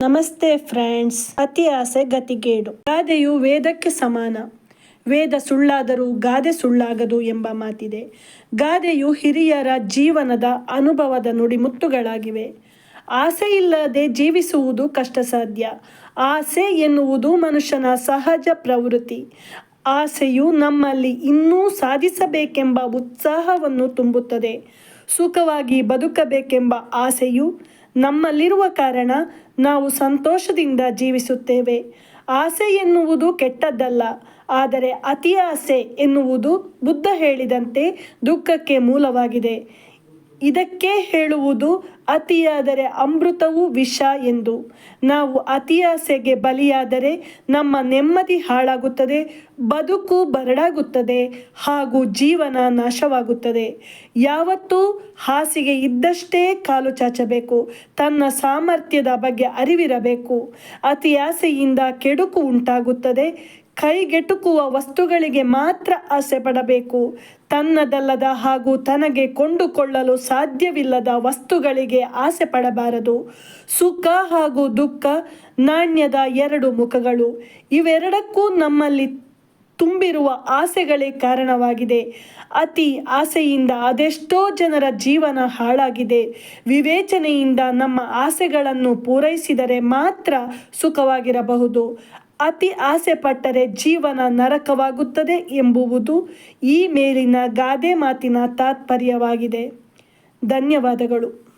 ನಮಸ್ತೆ ಫ್ರೆಂಡ್ಸ್. ಅತಿ ಆಸೆ ಗತಿಗೇಡು. ಗಾದೆಯು ವೇದಕ್ಕೆ ಸಮಾನ. ವೇದ ಸುಳ್ಳಾದರೂ ಗಾದೆ ಸುಳ್ಳಾಗದು ಎಂಬ ಮಾತಿದೆ. ಗಾದೆಯು ಹಿರಿಯರ ಜೀವನದ ಅನುಭವದ ನುಡಿಮುತ್ತುಗಳಾಗಿವೆ. ಆಸೆ ಇಲ್ಲದೆ ಜೀವಿಸುವುದು ಕಷ್ಟ ಸಾಧ್ಯ. ಆಸೆ ಎನ್ನುವುದು ಮನುಷ್ಯನ ಸಹಜ ಪ್ರವೃತ್ತಿ. ಆಸೆಯು ನಮ್ಮಲ್ಲಿ ಇನ್ನೂ ಸಾಧಿಸಬೇಕೆಂಬ ಉತ್ಸಾಹವನ್ನು ತುಂಬುತ್ತದೆ. ಸುಖವಾಗಿ ಬದುಕಬೇಕೆಂಬ ಆಸೆಯು ನಮ್ಮಲ್ಲಿರುವ ಕಾರಣ ನಾವು ಸಂತೋಷದಿಂದ ಜೀವಿಸುತ್ತೇವೆ. ಆಸೆ ಎನ್ನುವುದು ಕೆಟ್ಟದ್ದಲ್ಲ, ಆದರೆ ಅತಿ ಆಸೆ ಎನ್ನುವುದು ಬುದ್ಧ ಹೇಳಿದಂತೆ ದುಃಖಕ್ಕೆ ಮೂಲವಾಗಿದೆ. ಇದಕ್ಕೆ ಹೇಳುವುದು ಅತಿಯಾದರೆ ಅಮೃತವೂ ವಿಷ ಎಂದು. ನಾವು ಅತಿಯಾಸೆಗೆ ಬಲಿಯಾದರೆ ನಮ್ಮ ನೆಮ್ಮದಿ ಹಾಳಾಗುತ್ತದೆ, ಬದುಕು ಬರಡಾಗುತ್ತದೆ ಹಾಗೂ ಜೀವನ ನಾಶವಾಗುತ್ತದೆ. ಯಾವತ್ತೂ ಹಾಸಿಗೆ ಇದ್ದಷ್ಟೇ ಕಾಲು ಚಾಚಬೇಕು. ತನ್ನ ಸಾಮರ್ಥ್ಯದ ಬಗ್ಗೆ ಅರಿವಿರಬೇಕು. ಅತಿಯಾಸೆಯಿಂದ ಕೆಡುಕು ಉಂಟಾಗುತ್ತದೆ. ಕೈಗೆಟುಕುವ ವಸ್ತುಗಳಿಗೆ ಮಾತ್ರ ಆಸೆ ಪಡಬೇಕು. ತನ್ನದಲ್ಲದ ಹಾಗೂ ತನಗೆ ಕೊಂಡುಕೊಳ್ಳಲು ಸಾಧ್ಯವಿಲ್ಲದ ವಸ್ತುಗಳಿಗೆ ಆಸೆ ಪಡಬಾರದು. ಸುಖ ಹಾಗೂ ದುಃಖ ನಾಣ್ಯದ ಎರಡು ಮುಖಗಳು. ಇವೆರಡಕ್ಕೂ ನಮ್ಮಲ್ಲಿ ತುಂಬಿರುವ ಆಸೆಗಳೇ ಕಾರಣವಾಗಿದೆ. ಅತಿ ಆಸೆಯಿಂದ ಅದೆಷ್ಟೋ ಜನರ ಜೀವನ ಹಾಳಾಗಿದೆ. ವಿವೇಚನೆಯಿಂದ ನಮ್ಮ ಆಸೆಗಳನ್ನು ಪೂರೈಸಿದರೆ ಮಾತ್ರ ಸುಖವಾಗಿರಬಹುದು. ಅತಿ ಆಸೆ ಪಟ್ಟರೆ ಜೀವನ ನರಕವಾಗುತ್ತದೆ ಎಂಬುವುದು ಈ ಮೇಲಿನ ಗಾದೆ ಮಾತಿನ ತಾತ್ಪರ್ಯವಾಗಿದೆ. ಧನ್ಯವಾದಗಳು.